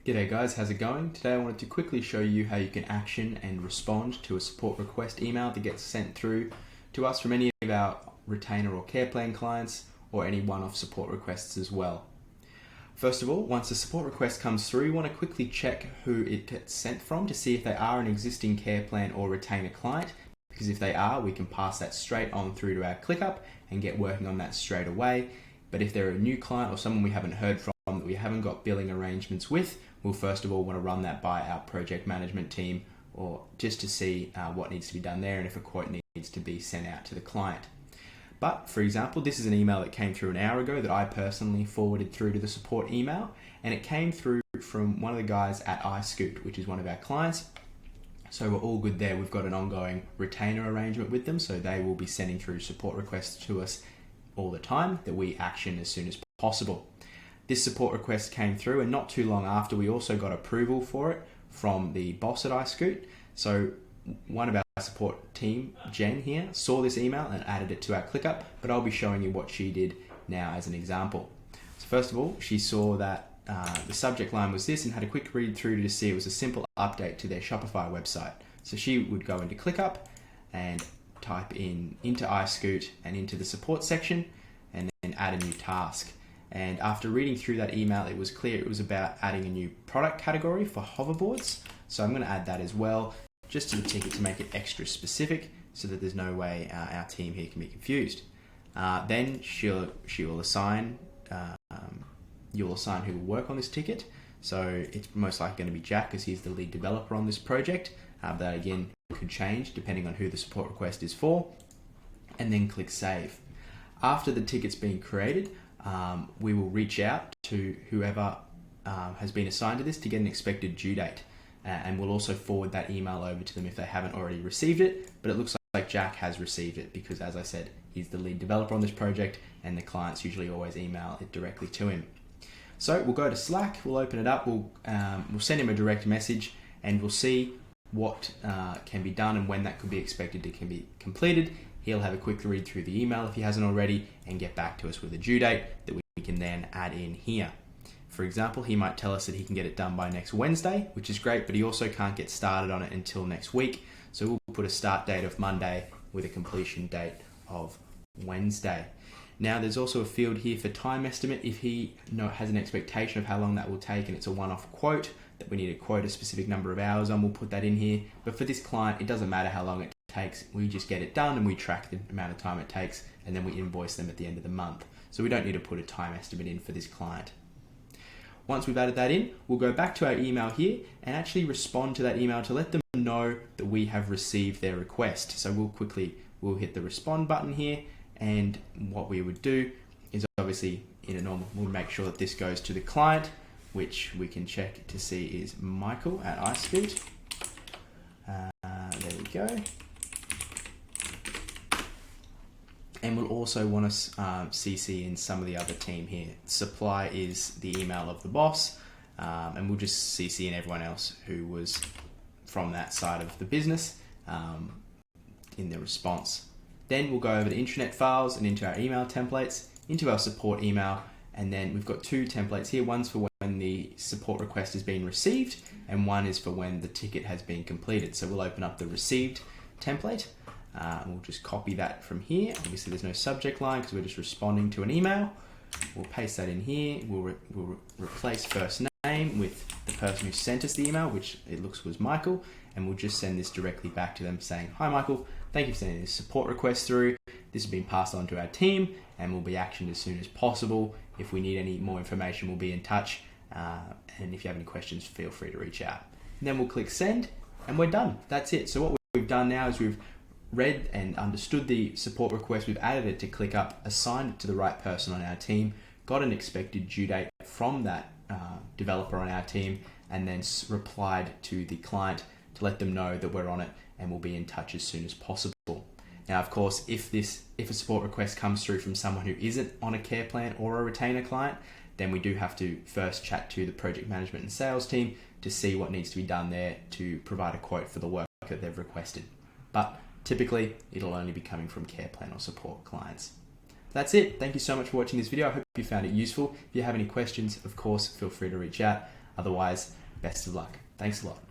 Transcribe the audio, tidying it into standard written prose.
G'day guys, how's it going? Today I wanted to quickly show you how you can action and respond to a support request email that gets sent through to us from any of our retainer or care plan clients or any one-off support requests as well. First of all, once a support request comes through, you want to quickly check who it gets sent from to see if they are an existing care plan or retainer client, because if they are, we can pass that straight on through to our ClickUp and get working on that straight away. But if they're a new client or someone we haven't heard from that we haven't got billing arrangements with, we'll first of all want to run that by our project management team or just to see what needs to be done there and if a quote needs to be sent out to the client. But for example, this is an email that came through an hour ago that I personally forwarded through to the support email, and it came through from one of the guys at iScoot, which is one of our clients. So we're all good there. We've got an ongoing retainer arrangement with them, so they will be sending through support requests to us all the time that we action as soon as possible. This support request came through, and not too long after we also got approval for it from the boss at iScoot. So one of our support team, Jen here, saw this email and added it to our ClickUp, but I'll be showing you what she did now as an example. So first of all, she saw that the subject line was this and had a quick read through to see it was a simple update to their Shopify website. So she would go into ClickUp and type into iScoot and into the support section and then add a new task. And after reading through that email, it was clear it was about adding a new product category for hoverboards. So I'm going to add that as well, just to the ticket to make it extra specific so that there's no way our team here can be confused. Then you'll assign who will work on this ticket. So it's most likely going to be Jack, because he's the lead developer on this project. That again could change depending on who the support request is for. And then click Save. After the ticket's been created, we will reach out to whoever has been assigned to this to get an expected due date. And we'll also forward that email over to them if they haven't already received it. But it looks like Jack has received it because, as I said, he's the lead developer on this project and the clients usually always email it directly to him. So we'll go to Slack, we'll open it up, we'll send him a direct message and we'll see what can be done and when that could be expected to be completed. He'll have a quick read through the email if he hasn't already and get back to us with a due date that we can then add in here. For example, he might tell us that he can get it done by next Wednesday, which is great, but he also can't get started on it until next week. So we'll put a start date of Monday with a completion date of Wednesday. Now there's also a field here for time estimate. If he has an expectation of how long that will take and it's a one-off quote that we need to quote a specific number of hours on, we'll put that in here. But for this client, it doesn't matter how long it takes. We just get it done and we track the amount of time it takes and then we invoice them at the end of the month. So we don't need to put a time estimate in for this client. Once we've added that in, we'll go back to our email here and actually respond to that email to let them know that we have received their request. So we'll hit the respond button here, and what we would do is obviously we'll make sure that this goes to the client, which we can check to see is Michael at iScoot. There we go. And we'll also want to CC in some of the other team here. Supply is the email of the boss, and we'll just CC in everyone else who was from that side of the business in the response. Then we'll go over the intranet files and into our email templates, into our support email, and then we've got two templates here. One's for when the support request has been received, and one is for when the ticket has been completed. So we'll open up the received template. We'll just copy that from here. Obviously there's no subject line because we're just responding to an email. We'll paste that in here. We'll replace first name with the person who sent us the email, which it looks was Michael, and we'll just send this directly back to them saying, "Hi Michael, thank you for sending this support request through. This has been passed on to our team and will be actioned as soon as possible. If we need any more information, we'll be in touch. And if you have any questions, feel free to reach out." And then we'll click send and we're done. That's it. So what we've done now is we've read and understood the support request, we've added it to ClickUp, assigned it to the right person on our team, got an expected due date from that developer on our team, and then replied to the client to let them know that we're on it and we'll be in touch as soon as possible. Now, of course, if a support request comes through from someone who isn't on a care plan or a retainer client, then we do have to first chat to the project management and sales team to see what needs to be done there to provide a quote for the work that they've requested. But typically, it'll only be coming from care plan or support clients. That's it. Thank you so much for watching this video. I hope you found it useful. If you have any questions, of course, feel free to reach out. Otherwise, best of luck. Thanks a lot.